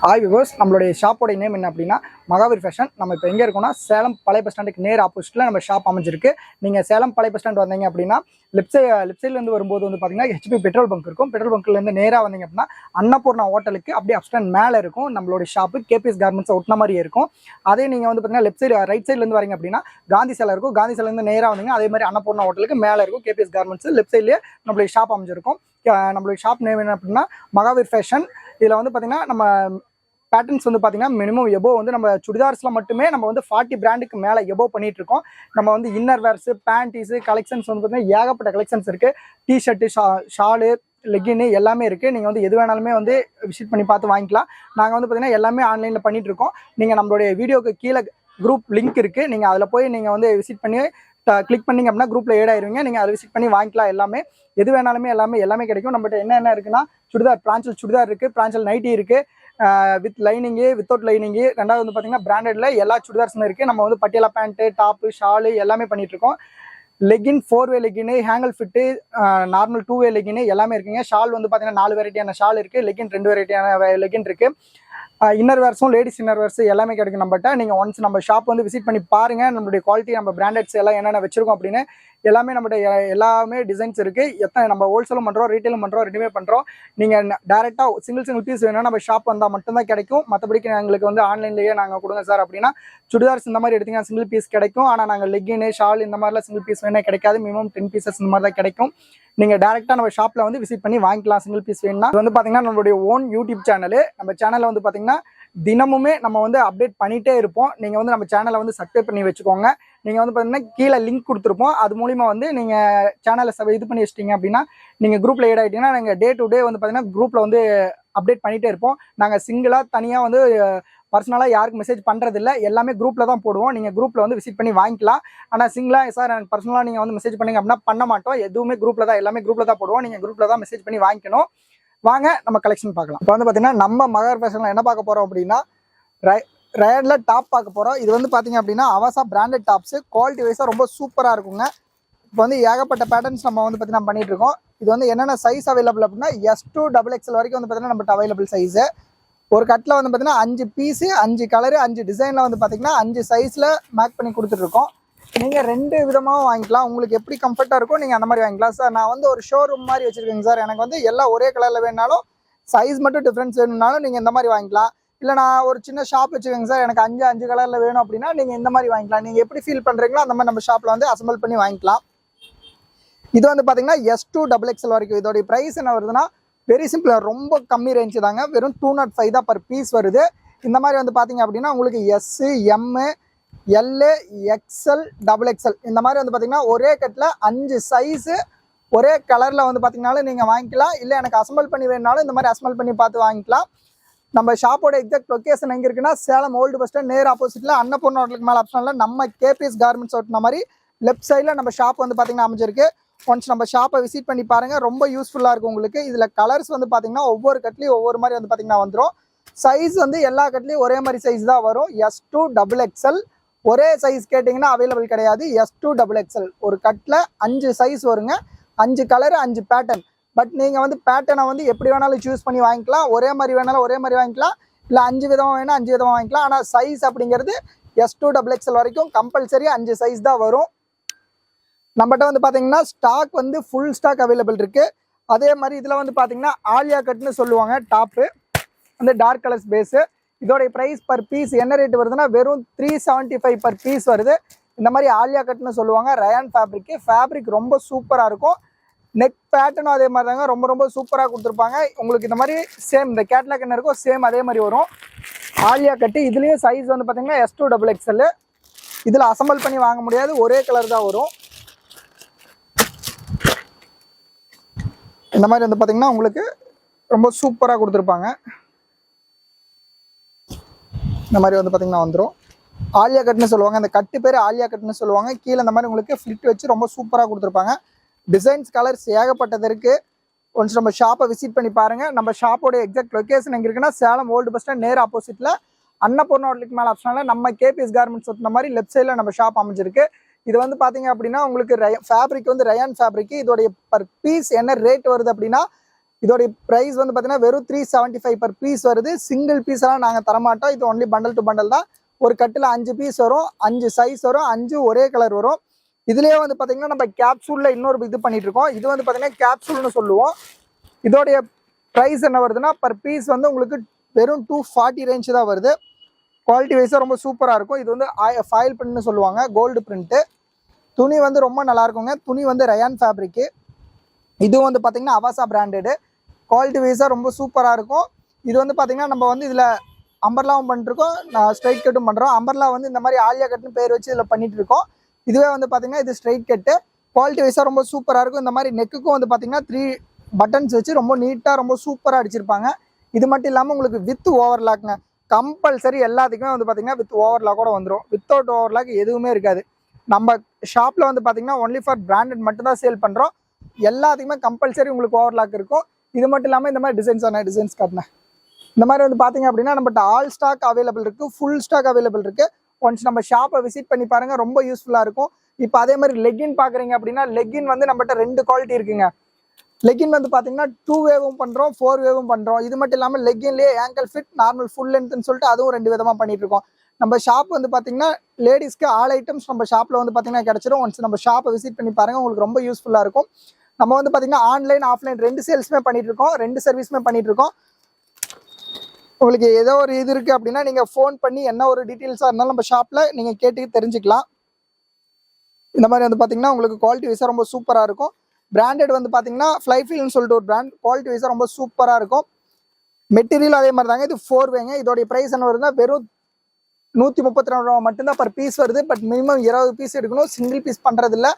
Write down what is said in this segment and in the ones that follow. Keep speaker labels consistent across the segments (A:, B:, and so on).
A: Hi viewers, நம்மளுடைய ஷாப்போட name என்ன அப்படின்னா மகாவீர் ஃபேஷன். நம்ம இப்போ எங்கே இருக்கோம்னா சேலம் பழைய பஸ் ஸ்டாண்டுக்கு நேர் ஆப்போசிட்டில் நம்ம ஷாப் அமைஞ்சிருக்கு. நீங்கள் சேலம் பழைய பஸ் ஸ்டாண்ட் வந்தீங்க அப்படின்னா லெஃப்ட் சைட்லேருந்து வரும்போது வந்து பார்த்தீங்கன்னா ஹெச்பி பெட்ரோல் பங்க் இருக்கும். பெட்ரோல் பங்க்லேருந்து நேராக வந்தீங்க அப்படின்னா அன்னபூர்ணா ஹோட்டலுக்கு அப்படியே அப்ஸ்டாண்ட் மேலே இருக்கும் நம்மளுடைய ஷாப்பு. கேபிஎஸ் கார்மெண்ட்ஸ் ஒட்டின மாதிரியே இருக்கும். அதே நீங்கள் வந்து பார்த்தீங்கன்னா லெஃப்ட் சைடு ரைட் சைட்லேருந்து வரீங்க அப்படின்னா காந்தி சிலை இருக்கும். காந்தி சிலைலேருந்து நேராக வந்தீங்க அதே மாதிரி அன்னபூர்ணா ஹோட்டலுக்கு மேலே இருக்கும் கேபிஎஸ் கார்மெண்ட்ஸ். லெஃப்ட் சைட்லேயே நம்மளுடைய ஷாப் அமைஞ்சிருக்கும். நம்மளுடைய ஷாப் நேம் என்ன அப்படின்னா மகாவீர் ஃபேஷன். இதில் வந்து பார்த்தீங்கன்னா நம்ம பேட்டர்ன்ஸ் வந்து பார்த்தீங்கன்னா மினிமம் எபோ வந்து நம்ம சுடிதார்ஸில் மட்டுமே நம்ம வந்து 40 பிராண்டுக்கு மேலே எபோ பண்ணிட்டு இருக்கோம். நம்ம வந்து இன்னர் வேர்ஸு, பேண்டீஸு கலெக்ஷன்ஸ் வந்து பார்த்தீங்கன்னா ஏகப்பட்ட கலெக்ஷன்ஸ் இருக்குது. டிஷர்ட்டு, ஷாலு, லெகின்னு எல்லாமே இருக்குது. நீங்கள் வந்து எது வேணாலுமே வந்து விசிட் பண்ணி பார்த்து வாங்கிக்கலாம். நாங்கள் வந்து பார்த்தீங்கன்னா எல்லாமே ஆன்லைனில் பண்ணிகிட்டு இருக்கோம். நீங்கள் நம்மளுடைய வீடியோக்கு கீழே குரூப் லிங்க் இருக்குது. நீங்கள் அதில் போய் நீங்கள் வந்து விசிட் பண்ணி கிளிக் பண்ணிங்க அப்படின்னா குரூப்பில் ஏட் ஆயிருவீங்க. நீங்கள் அதை விசிட் பண்ணி வாங்கிக்கலாம். எல்லாமே எது வேணாலுமே எல்லாமே கிடைக்கும். நம்மகிட்ட என்ன இருக்குன்னா சுடிதார், பிரான்சல் சுடிதார் இருக்குது, பிரான்சல் நைட்டி இருக்குது, வித் லைனிங்கு, வித்தவுட் லைனிங்கு. ரெண்டாவது வந்து பார்த்தீங்கன்னா பிராண்டட்ல எல்லா சுடிதார்ஸுமே இருக்குது. நம்ம வந்து பட்டியாலா பேண்ட்டு, டாப்பு, ஷாலு எல்லாமே பண்ணிகிட்ருக்கோம். லெகின் 4 வே லெகின்னு, ஹேங்கல் ஃபிட்டு, நார்மல் 2 வே லெகின்னு எல்லாமே இருக்குங்க. ஷால் வந்து பார்த்தீங்கன்னா 4 வெரைட்டியான ஷால் இருக்குது. லெகின் 2 வெரைட்டியான லெகின் இருக்குது. இன்னர் வேர்ஸும் லேடிஸ் இன்னர் வேர்ஸ் எல்லாமே கிடைக்கும் நம்மகிட்ட. நீங்கள் ஒன்ஸ் நம்ம ஷாப் வந்து விசிட் பண்ணி பாருங்கள். நம்மளுடைய குவாலிட்டி, நம்ம பிராண்டட்ஸ் எல்லாம் என்னென்ன வச்சிருக்கோம் அப்படின்னு எல்லாமே நம்மகிட்ட எல்லாமே டிசைன்ஸ் இருக்குது. எத்தனை நம்ம ஹோல்சேலும் பண்ணுறோம், ரீட்டைலும் பண்ணுறோம், ரெண்டுமே பண்ணுறோம். நீங்கள் டேரெக்டாக சிங்கிள் பீஸ் வேணும்னா நம்ம ஷாப் வந்தால் மட்டும்தான் கிடைக்கும். மற்றபடிக்கு எங்களுக்கு வந்து ஆன்லைன்லேயே நாங்கள் கொடுங்க சார் அப்படின்னா சுடிதார்ஸ் இந்த மாதிரி எடுத்திங்கன்னா சிங்கிள் பீஸ் கிடைக்கும். ஆனால் நாங்கள் லெகின்னு, ஷால் இந்த மாதிரிலாம் சிங்கிள் பீஸ் வேணால் கிடைக்காது. மினிமம் 10 பீசஸ் இந்த மாதிரி தான் கிடைக்கும். நீங்கள் டேரெக்டாக நம்ம ஷாப்பில் வந்து விசிட் பண்ணி வாங்கிக்கலாம் சிங்கிள் பீஸ் வேணும்னா. இது வந்து பார்த்தீங்கன்னா நம்மளுடைய ஓன் யூடியூப் சேனலு. நம்ம சேனலில் வந்து பார்த்தீங்கன்னா தினமுமே நம்ம வந்து அப்டேட் பண்ணிகிட்டே இருப்போம். நீங்கள் வந்து நம்ம சேனலை வந்து சப்ஸ்கிரைப் பண்ணி வச்சுக்கோங்க. நீங்கள் வந்து பார்த்தீங்கன்னா கீழே லிங்க் கொடுத்துருப்போம். அது மூலிமா வந்து நீங்கள் சேனலை இது பண்ணி வச்சிட்டிங்க அப்படின்னா நீங்கள் குரூப்பில் ஏட் ஆகிட்டிங்கன்னா நாங்கள் டே டு டே வந்து பார்த்தீங்கன்னா குரூப்பில் வந்து அப்டேட் பண்ணிகிட்டே இருப்போம். நாங்கள் சிங்கிளாக தனியாக வந்து பர்சனலாக யாருக்கு மெசேஜ் பண்ணுறதில்ல, எல்லாமே குரூப்பில் தான் போடுவோம். நீங்கள் குரூப்பில் வந்து விசிட் பண்ணி வாங்கிக்கலாம். ஆனால் சிங்கிளாக சார் எனக்கு பர்சனலாக நீங்கள் வந்து மெசேஜ் பண்ணிங்க அப்படின்னா பண்ண மாட்டோம். எதுவுமே குரூப்பில் தான், எல்லாமே குரூப்பில் தான் போடுவோம். நீங்கள் குரூப்பில் தான் மெசேஜ் பண்ணி வாங்கிக்கணும். வாங்க நம்ம கலெக்ஷன் பார்க்கலாம். இப்போ வந்து பார்த்தீங்கன்னா நம்ம மகார் ஃபேஷனில் என்ன பார்க்க போகிறோம் அப்படின்னா ரயனில் டாப் பார்க்க போகிறோம். இது வந்து பார்த்தீங்க அப்படின்னா அவசா பிராண்டட் டாப்ஸு. குவாலிட்டி வைஸாக ரொம்ப சூப்பராக இருக்குங்க. இப்போ வந்து ஏகப்பட்ட பேட்டர்ன்ஸ் நம்ம வந்து பார்த்தீங்கன்னா பண்ணிட்டு இருக்கோம். இது வந்து என்னென்ன சைஸ் அவைலபிள் அப்படின்னா S to XXL வரைக்கும் வந்து பார்த்தீங்கன்னா நம்மகிட்ட அவைலபிள் சைஸு. ஒரு கட்டில் வந்து பார்த்தீங்கன்னா 5 பீஸு, 5 கலரு, 5 டிசைனில் வந்து பார்த்தீங்கன்னா 5 சைஸில் மேக் பண்ணி கொடுத்துட்ருக்கோம். நீங்கள் 2 விதமாகவும் வாங்கிக்கலாம். உங்களுக்கு எப்படி கம்ஃபர்ட்டாக இருக்கோ நீங்கள் அந்த மாதிரி வாங்கிக்கலாம். சார் நான் வந்து ஒரு ஷோரூம் மாதிரி வச்சுருக்கேங்க சார், எனக்கு வந்து எல்லாம் ஒரே கலரில் வேணுனாலும் சைஸ் மட்டும் டிஃப்ரென்ஸ் வேணும்னாலும் நீங்கள் இந்த மாதிரி வாங்கிக்கலாம். இல்லை நான் ஒரு சின்ன ஷாப் வச்சுக்கோங்க சார், எனக்கு 5 கலரில் வேணும் அப்படின்னா நீங்கள் இந்த மாதிரி வாங்கிக்கலாம். நீங்கள் எப்படி ஃபீல் பண்ணுறீங்களோ அந்த மாதிரி நம்ம ஷாப்பில் வந்து அசம்பிள் பண்ணி வாங்கிக்கலாம். இது வந்து பார்த்தீங்கன்னா S to XXL வரைக்கும். இதோடைய ப்ரைஸ் என்ன வருதுன்னா வெரி சிம்பிள், ரொம்ப கம்மி ரேஞ்சு தாங்க. வெறும் 205 தான் பர் பீஸ் வருது. இந்த மாதிரி வந்து பார்த்தீங்க அப்படின்னா உங்களுக்கு S, M, L, XL, XXL இந்த மாதிரி வந்து பார்த்தீங்கன்னா ஒரே கட்டில் 5 சைஸு ஒரே கலரில் வந்து பார்த்தீங்கன்னாலும் நீங்கள் வாங்கிக்கலாம். இல்லை எனக்கு அசம்பிள் பண்ணி வேணுனாலும் இந்த மாதிரி அசம்பிள் பண்ணி பார்த்து வாங்கிக்கலாம். நம்ம ஷாப்போட எக்ஸாக்ட் லொக்கேஷன் எங்கே இருக்குன்னா சேலம் ஓல்டு பஸ் ஸ்டாண்ட் நேர் ஆப்போசிட்டில் அன்னபூர்ணா ஹோட்டலுக்கு மேலே ஆப்ஷனில் நம்ம கேபிஎஸ் கார்மெண்ட்ஸ் ஓட்டின மாதிரி லெஃப்ட் சைடில் நம்ம ஷாப் வந்து பார்த்தீங்கன்னா அமைஞ்சிருக்கு. ஒன்ஸ் நம்ம ஷாப்பை விசிட் பண்ணி பாருங்கள், ரொம்ப யூஸ்ஃபுல்லாக இருக்கும் உங்களுக்கு. இதில் கலர்ஸ் வந்து பார்த்தீங்கன்னா ஒவ்வொரு கட்லையும் ஒவ்வொரு மாதிரி வந்து பார்த்தீங்கன்னா வந்துடும். சைஸ் வந்து எல்லா கட்லையும் ஒரே மாதிரி சைஸ் தான் வரும். S to XXL ஒரே சைஸ் கேட்டிங்கன்னா அவைலபிள் கிடையாது. S to XXL ஒரு கட்டில் 5 சைஸ் வருங்க, 5 கலரு, 5 பேட்டர்ன். பட் நீங்கள் வந்து பேட்டர்னை வந்து எப்படி வேணாலும் சூஸ் பண்ணி வாங்கிக்கலாம். ஒரே மாதிரி வேணாலும் ஒரே மாதிரி வாங்கிக்கலாம். இல்லை 5 விதமாக வேணால் 5 விதமாக வாங்கிக்கலாம். ஆனால் சைஸ் அப்படிங்கிறது S to XXL வரைக்கும் கம்பல்சரி 5 சைஸ் தான் வரும். நம்மகிட்ட வந்து பார்த்தீங்கன்னா ஸ்டாக் வந்து ஃபுல் ஸ்டாக் அவைலபிள் இருக்குது. அதே மாதிரி இதில் வந்து பார்த்தீங்கன்னா ஆலியா கட்னு சொல்லுவாங்க. டாப்பு வந்து டார்க் கலர்ஸ் பேஸு. இதோடைய ப்ரைஸ் பர் பீஸ் என்ன ரேட் வருதுன்னா வெறும் 375 பர் பீஸ் வருது. இந்த மாதிரி ஆலியா கட்னு சொல்லுவாங்க. ரயான் ஃபேப்ரிக் ரொம்ப சூப்பராக இருக்கும். நெக் பேட்டர்னும் அதே மாதிரி தாங்க, ரொம்ப சூப்பராக கொடுத்துருப்பாங்க. உங்களுக்கு இந்த மாதிரி சேம் இந்த கேட்லாக் என்ன இருக்கோ சேம் அதே மாதிரி வரும். ஆலியா கட்டு இதுலேயும் சைஸ் வந்து பார்த்தீங்கன்னா S to XXL. இதில் அசம்பிள் பண்ணி வாங்க முடியாது, ஒரே கலர் தான் வரும். இந்த மாதிரி வந்து பார்த்தீங்கன்னா உங்களுக்கு ரொம்ப சூப்பராக கொடுத்துருப்பாங்க. இந்த மாதிரி வந்து பார்த்தீங்கன்னா வந்துடும். ஆலியா கட்னு சொல்லுவாங்க. அந்த கட்டு பேர் ஆலியா கட்னு சொல்லுவாங்க. கீழே இந்த மாதிரி உங்களுக்கு ஃப்ளிட் வச்சு ரொம்ப சூப்பராக கொடுத்துருப்பாங்க. டிசைன்ஸ் கலர்ஸ் ஏகப்பட்டது இருக்குது. ஒன்ஸ் நம்ம ஷாப்பை விசிட் பண்ணி பாருங்கள். நம்ம ஷாப்போட எக்ஸாக்ட் லொக்கேஷன் எங்கே இருக்குன்னா சேலம் ஓல்டு பஸ் ஸ்டாண்ட் நேர் ஆப்போசிட்டில் அன்னபூர்ணா ஹோட்டலுக்கு மேலே ஆப்ஷனில் நம்ம கேபிஎஸ் கார்மெண்ட்ஸ் ஒட்டின மாதிரி லெஃப்ட் சைடில் நம்ம ஷாப் அமைஞ்சிருக்கு. இது வந்து பார்த்தீங்க அப்படின்னா உங்களுக்கு ஃபேப்ரிக் வந்து ரயான் ஃபேப்ரிக். இதோடைய பர் பீஸ் என்ன ரேட் வருது அப்படின்னா இதோடைய ப்ரைஸ் வந்து பார்த்தீங்கன்னா வெறும் 375 பர் பீஸ் வருது. சிங்கிள் பீஸ்லாம் நாங்கள் தரமாட்டோம். இது ஒன்லி பண்டல் டு பண்டல் தான். ஒரு கட்டில் 5 பீஸ் வரும், 5 சைஸ் வரும், 5 ஒரே கலர் வரும். இதுலேயே வந்து பார்த்தீங்கன்னா நம்ம கேப்சூலில் இன்னொரு இது பண்ணிட்டு இருக்கோம். இது வந்து பார்த்தீங்கன்னா கேப்சூல்னு சொல்லுவோம். இதோடைய ப்ரைஸ் என்ன வருதுன்னா பர் பீஸ் வந்து உங்களுக்கு வெறும் 240 ரேஞ்ச் தான் வருது. குவாலிட்டி வைஸாக ரொம்ப சூப்பராக இருக்கும். இது வந்து ஃபாயில் பிரிண்ட்னு சொல்லுவாங்க, கோல்டு பிரிண்ட்டு. துணி வந்து ரொம்ப நல்லா இருக்குங்க. துணி வந்து ரயான் ஃபேப்ரிக்கு. இதுவும் வந்து பார்த்தீங்கன்னா அவாசா பிராண்டடு. குவாலிட்டி வைஸாக ரொம்ப சூப்பராக இருக்கும். இது வந்து பார்த்தீங்கன்னா நம்ம வந்து இதில் அம்பர்லாவும் பண்ணிட்டுருக்கோம், ஸ்ட்ரைட் கட்டும் பண்ணுறோம். அம்பர்லா வந்து இந்த மாதிரி ஆலியா கட்டுன்னு பேர் வச்சு இதில் பண்ணிட்டு இருக்கோம். இதுவே வந்து பார்த்தீங்கன்னா இது ஸ்ட்ரைட் கட்டு. குவாலிட்டி வைஸாக ரொம்ப சூப்பராக இருக்கும். இந்த மாதிரி நெக்குக்கும் வந்து பார்த்தீங்கன்னா 3 பட்டன்ஸ் வச்சு ரொம்ப நீட்டாக ரொம்ப சூப்பராக அடிச்சிருப்பாங்க. இது மட்டும் இல்லாமல் உங்களுக்கு வித் ஓவர்லாக்குங்க. கம்பல்சரி எல்லாத்துக்குமே வந்து பார்த்தீங்கன்னா வித் ஓவர்லாக்கோட வந்துடும். வித்தவுட் ஓவர்லாக் எதுவுமே இருக்காது. நம்ம ஷாப்பில் வந்து பார்த்தீங்கன்னா ஒன்லி ஃபார் பிராண்டட் மட்டும்தான் சேல் பண்ணுறோம். எல்லாத்துக்குமே கம்பல்சரி உங்களுக்கு ஓவர்லாக் இருக்கும். இது மட்டும் இல்லாமல் இந்த மாதிரி டிசைன்ஸ் காட்டினேன். இந்த மாதிரி வந்து பார்த்தீங்க அப்படின்னா நம்மகிட்ட ஆல் ஸ்டாக் அவைலபிள் இருக்குது, ஃபுல் ஸ்டாக் அவைலபிள் இருக்குது. ஒன்ஸ் நம்ம ஷாப்பை விசிட் பண்ணி பாருங்கள், ரொம்ப யூஸ்ஃபுல்லாக இருக்கும். இப்போ அதே மாதிரி லெக்கின் பார்க்குறீங்க அப்படின்னா லெக்கின் வந்து நம்மகிட்ட 2 குவாலிட்டி இருக்குங்க. லெக்கின் வந்து பார்த்தீங்கன்னா 2 வேவும் பண்ணுறோம், 4 வேவும் பண்ணுறோம். இது மட்டும் இல்லாமல் லெக்கின்லேயே ஆங்கிள் ஃபிட், நார்மல் ஃபுல் லென்த்னு சொல்லிட்டு அதுவும் 2 விதமாக பண்ணிட்டு இருக்கோம். நம்ம ஷாப் வந்து பார்த்தீங்கன்னா லேடிஸ்க்கு ஆல் ஐட்டம்ஸ் நம்ம ஷாப்பில் வந்து பார்த்தீங்கன்னா கிடச்சிரும். ஒன்ஸ் நம்ம ஷாப்பை விசிட் பண்ணி பாருங்கள், உங்களுக்கு ரொம்ப யூஸ்ஃபுல்லாக இருக்கும். நம்ம வந்து பார்த்தீங்கன்னா ஆன்லைன் ஆஃப்லைன் 2 சேல்ஸுமே பண்ணிட்டு இருக்கோம், 2 சர்வீஸுமே பண்ணிட்டு இருக்கோம். உங்களுக்கு ஏதோ ஒரு இது இருக்குது அப்படின்னா நீங்கள் ஃபோன் பண்ணி என்ன ஒரு டீட்டெயில்ஸாக இருந்தாலும் நம்ம ஷாப்பில் நீங்கள் கேட்டு தெரிஞ்சுக்கலாம். இந்த மாதிரி வந்து பார்த்தீங்கன்னா உங்களுக்கு குவாலிட்டி வைஸாக ரொம்ப சூப்பராக இருக்கும். பிராண்டட் வந்து பார்த்தீங்கன்னா ஃப்ளைஃபீல்னு சொல்லிட்டு ஒரு பிராண்ட், குவாலிட்டி வைஸாக ரொம்ப சூப்பராக இருக்கும். மெட்டீரியல் அதே மாதிரி தாங்க. இது 4 வேங்க. இதோடைய ப்ரைஸ் என்ன வருதுன்னா வெறும் 132 ரூபா மட்டும்தான் பர் பீஸ் வருது. பட் மினிமம் 20 பீஸ் எடுக்கணும். சிங்கிள் பீஸ் பண்ணுறதில்ல.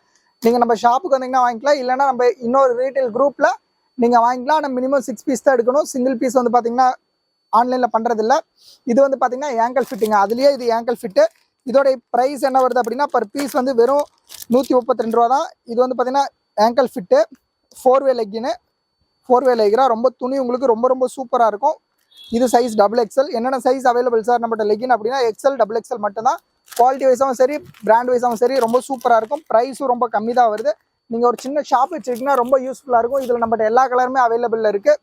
A: நீங்கள் நம்ம ஷாப்புக்கு வந்தீங்கன்னா வாங்கிக்கலாம், இல்லைனா நம்ம இன்னொரு ரீட்டைல் குரூப்பில் நீங்கள் வாங்கிக்கலாம். ஆனால் மினிமம் 6 பீஸ் தான் எடுக்கணும். சிங்கிள் பீஸ் வந்து பார்த்தீங்கன்னா ஆன்லைனில் பண்ணுறதில்ல. இது வந்து பார்த்தீங்கன்னா ஆங்கிள் ஃபிட்டிங்க. அதுலேயே இது ஆங்கிள் ஃபிட்டு. இதோடைய ப்ரைஸ் என்ன வருது அப்படின்னா பர் பீஸ் வந்து வெறும் 132 ரூபா தான். இது வந்து பார்த்தீங்கன்னா ஆங்கிள் ஃபிட்டு, 4 வே லெக்கின்னு. 4 வே லெக்கினா ரொம்ப துணி உங்களுக்கு ரொம்ப ரொம்ப சூப்பராக இருக்கும். இது சைஸ் XXL. என்னென்ன சைஸ் அவைலபிள் சார் நம்மகிட்ட லெக்கின் அப்படின்னா XL, XXL மட்டும்தான். குவாலிட்டி வைஸாகவும் சரி, பிராண்ட் வைஸாகவும் சரி ரொம்ப சூப்பராக இருக்கும். ப்ரைஸும் ரொம்ப கம்மி தான் வருது. நீங்கள் ஒரு சின்ன ஷாப் வச்சுருக்கீங்கன்னா ரொம்ப யூஸ்ஃபுல்லாக இருக்கும். இதில் நம்மகிட்ட எல்லா கலருமே அவைலபிளில் இருக்குது.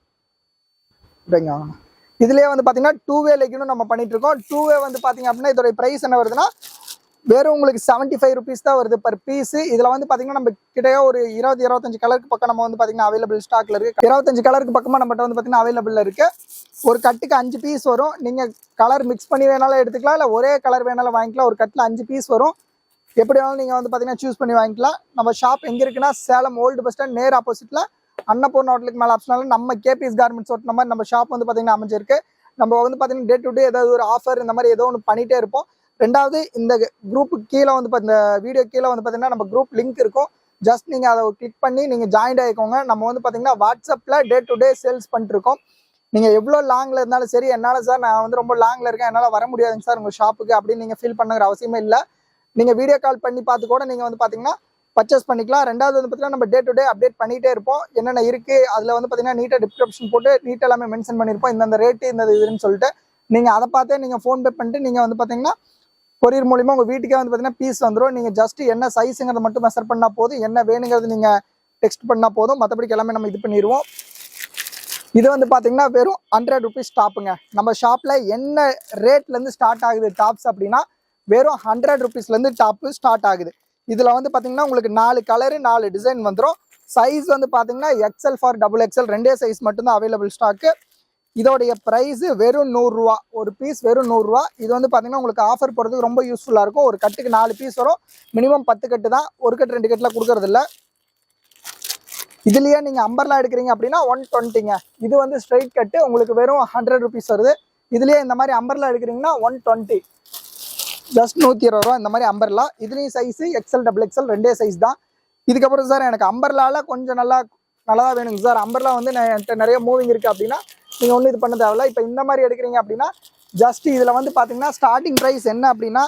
A: இதுலேயே வந்து பார்த்தீங்கன்னா 2 வே லெக்கினும் நம்ம பண்ணிட்டு இருக்கோம். 2 வே வந்து பார்த்தீங்க அப்படின்னா இதோடைய ப்ரைஸ் என்ன வருதுன்னா வெறும் உங்களுக்கு 75 ருபீஸ் தான் வருது பர் பீஸு. இதில் வந்து பார்த்தீங்கன்னா நம்ம கிட்டே ஒரு 20-25 கலருக்கு பக்கம் நம்ம வந்து பார்த்தீங்கன்னா அவைலபிள் ஸ்டாக்கில் இருக்குது. 25 கலருக்கு பக்கமாக நம்மகிட்ட வந்து பார்த்தீங்கன்னா அவைலபிளில் இருக்குது. ஒரு கட்டுக்கு 5 பீஸ் வரும். நீங்கள் கலர் மிக்ஸ் பண்ணி வேணாலும் எடுத்துக்கலாம், இல்லை ஒரே கலர் வேணாலும் வாங்கிக்கலாம். ஒரு கட்டில் 5 பீஸ் வரும். எப்படி வேணாலும் நீங்கள் வந்து பார்த்தீங்கன்னா சூஸ் பண்ணி வாங்கிக்கலாம். நம்ம ஷாப் எங்கே இருக்குன்னா சேலம் ஓல்டு பஸ் ஸ்டாண்ட் நேர் ஆப்போசிட்டில் அன்னபூர்ணா ஹோட்டலுக்கு மேலே ஆப்ஷனால நம்ம கேபிஎஸ் கார்மெண்ட்ஸ் ஓட்டின மாதிரி நம்ம ஷாப் வந்து பார்த்தீங்கன்னா அமைஞ்சிருக்கு. நம்ம வந்து பார்த்தீங்கன்னா டே டு டே ஏதாவது ஒரு ஆஃபர் இந்த மாதிரி ஏதோ ஒன்று பண்ணிகிட்டே இருப்போம். ரெண்டாவது இந்த குரூப்புக்கு கீழே வந்து இந்த வீடியோ கீழே வந்து பார்த்தீங்கன்னா நம்ம குரூப் லிங்க் இருக்கும். ஜஸ்ட் நீங்கள் அதை கிளிக் பண்ணி நீங்கள் ஜாயின் ஆகிக்கோங்க. நம்ம வந்து பார்த்தீங்கன்னா வாட்ஸ்அப்பில் டே டு டே சேல்ஸ் பண்ணிட்டுருக்கோம். நீங்கள் எவ்வளோ லாங்கில் இருந்தாலும் சரி, என்னால் சார் நான் வந்து ரொம்ப லாங்கில் இருக்கேன், என்னால் வர முடியாதுங்க சார் உங்கள் ஷாப்புக்கு அப்படின்னு நீங்கள் ஃபீல் பண்ணுங்கிற அவசியமே இல்லை. நீங்கள் வீடியோ கால் பண்ணி பார்த்து கூட நீங்கள் வந்து பார்த்தீங்கன்னா பர்ச்சேஸ் பண்ணிக்கலாம். ரெண்டாவது வந்து பார்த்தீங்கன்னா நம்ம டே டு டே அப்டேட் பண்ணிகிட்டே இருப்போம். என்னென்ன இருக்குது அதில் வந்து பார்த்தீங்கன்னா நீட்டாக டிஸ்கிரிப்ஷன் போட்டு நீட்டாக எல்லாமே மென்ஷன் பண்ணியிருப்போம். இந்த ரேட்டு இந்த இதுன்னு சொல்லிட்டு நீங்கள் அதை பார்த்தே நீங்கள் ஃபோன்பே பண்ணிட்டு நீங்கள் வந்து பார்த்தீங்கன்னா கொரியர் மூலிமா உங்கள் வீட்டுக்கே வந்து பார்த்தீங்கன்னா பீஸ் வந்துடும். நீங்கள் ஜஸ்ட்டு என்ன சைஸுங்கிறத மட்டும் மெஷர் பண்ணால் போதும், என்ன வேணுங்கிறது நீங்கள் டெக்ஸ்ட் பண்ணால் போதும். மற்றபடிக்கு எல்லாமே நம்ம இது பண்ணிடுவோம். இது வந்து பார்த்தீங்கன்னா வெறும் 100 ருபீஸ் டாப்புங்க. நம்ம ஷாப்பில் என்ன ரேட்லேருந்து ஸ்டார்ட் ஆகுது டாப்ஸ் அப்படின்னா வெறும் 100 ருபீஸ்லேருந்து டாப்பு ஸ்டார்ட் ஆகுது. இதில் வந்து பார்த்தீங்கன்னா உங்களுக்கு 4 கலரு 4 டிசைன் வந்துடும். சைஸ் வந்து பார்த்தீங்கன்னா XL ஃபார் XXL 2 சைஸ் மட்டும்தான் அவைலபிள் ஸ்டாக்கு. இதோடைய ப்ரைஸு வெறும் 100 ரூபா. ஒரு பீஸ் வெறும் 100 ரூபா. இது வந்து பார்த்தீங்கன்னா உங்களுக்கு ஆஃபர் போகிறதுக்கு ரொம்ப யூஸ்ஃபுல்லாக இருக்கும். ஒரு கட்டுக்கு 4 பீஸ் வரும். மினிமம் 10 கட்டு தான், ஒரு கட்டு 2 கட்டில் கொடுக்கறதில்ல. இதுலேயே நீங்கள் அம்பர்லா எடுக்கிறீங்க அப்படின்னா 120ங்க. இது வந்து ஸ்ட்ரைட் கட்டு உங்களுக்கு வெறும் 100 ருபீஸ் வருது. இதுலேயே இந்த மாதிரி அம்பர்லா எடுக்கிறீங்கன்னா 120, ஜஸ்ட் 120 ரூபா. இந்த மாதிரி அம்பர்லா இதுலேயும் சைஸு XL XXL 2 சைஸ் தான். இதுக்கப்புறம் சார் எனக்கு அம்பர்லாவில் கொஞ்சம் நல்லதாக வேணுங்க சார், அம்பர்லா வந்து என்கிட்ட நிறைய மூவிங் இருக்குது அப்படின்னா நீங்கள் ஒன்றும் இது பண்ண தேவையில்ல. இப்போ இந்த மாதிரி எடுக்கிறீங்க அப்படின்னா ஜஸ்ட் இதில் வந்து பார்த்தீங்கன்னா ஸ்டார்டிங் ப்ரைஸ் என்ன அப்படின்னா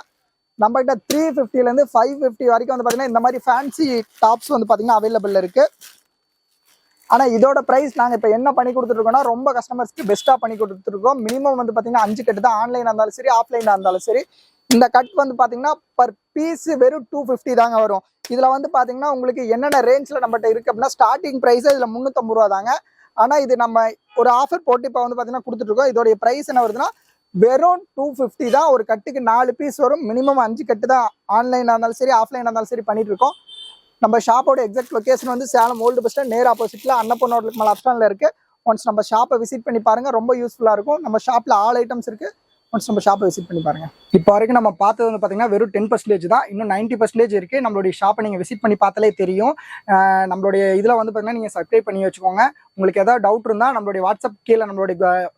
A: நம்மகிட்ட 350லேருந்து 550 வரைக்கும் வந்து பார்த்தீங்கன்னா இந்த மாதிரி ஃபேன்சி டாப்ஸ் வந்து பார்த்தீங்கன்னா அவைலபிள் இருக்குது. ஆனால் இதோட ப்ரைஸ் நாங்கள் இப்போ என்ன பண்ணி கொடுத்துருக்கோம்னா ரொம்ப கஸ்டமர்ஸ்க்கு பெஸ்ட்டாக பண்ணி கொடுத்துருக்கோம். மினிமம் வந்து பார்த்தீங்கன்னா 5 கட்டு தான். ஆன்லைனாக இருந்தாலும் சரி, ஆஃப்லைனாக இருந்தாலும் சரி. இந்த கட் வந்து பார்த்தீங்கன்னா பர் பீஸ் வெறும் 250 தாங்க வரும். இதில் வந்து பார்த்தீங்கன்னா உங்களுக்கு என்னென்ன ரேஞ்சில் நம்மகிட்ட இருக்குது அப்படின்னா ஸ்டார்டிங் ப்ரைஸே இதில் 350 ரூபா தாங்க. ஆனால் இது நம்ம ஒரு ஆஃபர் போட்டு இப்போ வந்து பார்த்தீங்கன்னா கொடுத்துட்ருக்கோம். இதோடைய ப்ரைஸ் என்ன வருதுன்னா வெறும் 250 தான். ஒரு கட்டுக்கு 4 பீஸ் வரும். மினிமம் 5 கட்டு தான். ஆன்லைனாக இருந்தாலும் சரி, ஆஃப்லைனாக இருந்தாலும் சரி பண்ணிட்டு இருக்கோம். நம்ம ஷாப்போட எக்ஸாக்ட் லொகேஷன் வந்து சேலம் ஓல்டு பஸ் ஸ்டாண்ட் நேர் ஆப்போசிட்டில் அன்னப்பூர்ணா ஹோட்டலுக்கு மேலே அப்ஸ்டாண்டில் இருக்குது. ஒன்ஸ் நம்ம ஷாப்பை விசிட் பண்ணி பாருங்கள், ரொம்ப யூஸ்ஃபுல்லாக இருக்கும். நம்ம ஷாப்பில் ஆல் ஐட்டம்ஸ் இருக்குது. ஒன்ஸ் நம்ம ஷாப்பை விசிட் பண்ணி பாருங்கள். இப்போ வரைக்கும் நம்ம பார்த்தது வந்து பார்த்தீங்கன்னா வெறும் 10% தான். இன்னும் 90% இருக்குது. நம்மளுடைய ஷாப்பை நீங்கள் விசிட் பண்ணி பார்த்தாலே தெரியும். நம்மளுடைய இதில் வந்து பார்த்தீங்கன்னா நீங்கள் சப்ஸ்கிரைப் பண்ணி வச்சுக்கோங்க. உங்களுக்கு ஏதாவது டவுட் இருந்தால் நம்மளுடைய வாட்ஸ்அப் கீழே நம்மளுடைய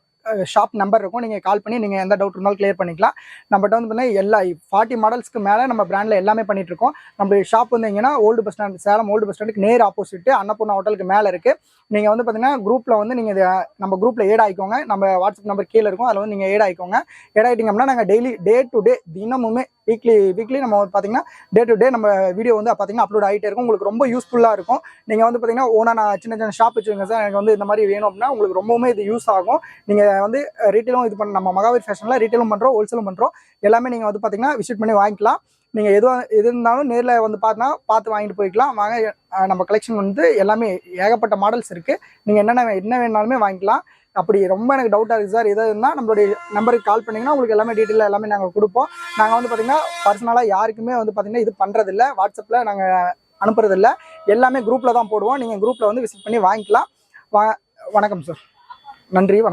A: ஷாப் நம்பர் இருக்கும். நீங்கள் கால் பண்ணி நீங்கள் எந்த டவுட் இருந்தாலும் கிளியர் பண்ணிக்கலாம். நம்மகிட்ட வந்து பார்த்தீங்கன்னா எல்லா 40 மாடல்ஸ்க்கு மேலே நம்ம பிராண்டில் எல்லாமே பண்ணிட்டு இருக்கோம். நம்மளுடைய ஷாப் வந்து எங்கன்னா old bus stand, Salem old bus ஸ்டாண்டுக்கு நேர் ஆப்போசிட் அன்னப்பூர்ணா ஹோட்டலுக்கு மேலே இருக்குது. நீங்கள் வந்து பார்த்தீங்கன்னா குரூப்பில் வந்து நீங்கள் நம்ம குரூப்பில் ஏட் ஆகிக்கோங்க. நம்ம வாட்ஸ்அப் நம்பர் கீழே இருக்கும். அதில் வந்து நீங்கள் ஏட் ஆகிக்கோங்க. ஏட் ஆகிட்டிங்க அப்படின்னா நாங்கள் டெய்லி டே டு டே தினமுமே வீக்லி நம்ம பார்த்தீங்கன்னா டே டு டே நம்ம வீடியோ வந்து பார்த்தீங்கன்னா அப்லோட் ஆகிட்டே இருக்கும். உங்களுக்கு ரொம்ப யூஸ்ஃபுல்லாக இருக்கும். நீங்கள் வந்து பார்த்தீங்கன்னா ஓனாக நான் சின்ன ஷாப் வச்சுருங்க சார், எனக்கு வந்து இந்த மாதிரி வேணும் அப்படின்னா உங்களுக்கு ரொம்பவுமே இது யூஸ் ஆகும். நீங்கள் வந்து ரீட்டெயிலும் இது பண்ண நம்ம மகாவீர் ஃபேஷனில் ரீட்டெயிலும் பண்ணுறோம், ஹோல்சேலும் பண்ணுறோம். எல்லாமே நீங்கள் வந்து பார்த்தீங்கன்னா விசிட் பண்ணி வாங்கிக்கலாம். நீங்கள் எது இருந்தாலும் நேரில் வந்து பார்த்து வாங்கிட்டு போய்க்கலாம். வாங்க, நம்ம கலெக்ஷன் வந்து எல்லாமே ஏகப்பட்ட மாடல்ஸ் இருக்குது. நீங்கள் என்ன வேணாலுமே வாங்கிக்கலாம். அப்படி ரொம்ப எனக்கு டவுட்டாக இருக்குது சார், எதாவது இருந்தால் நம்மளுடைய நம்பருக்கு கால் பண்ணிங்கன்னா உங்களுக்கு எல்லாமே டீட்டெயிலாக எல்லாமே நாங்கள் கொடுப்போம். நாங்கள் வந்து பார்த்திங்கன்னா பர்சனலாக யாருக்குமே வந்து பார்த்திங்கன்னா இது பண்ணுறதில்ல, வாட்ஸ்அப்பில் நாங்கள் அனுப்புறதில்ல. எல்லாமே குரூப்பில் தான் போடுவோம். நீங்கள் குரூப்பில் வந்து விசிட் பண்ணி வாங்கிக்கலாம். வணக்கம் சார். நன்றி, வணக்கம்.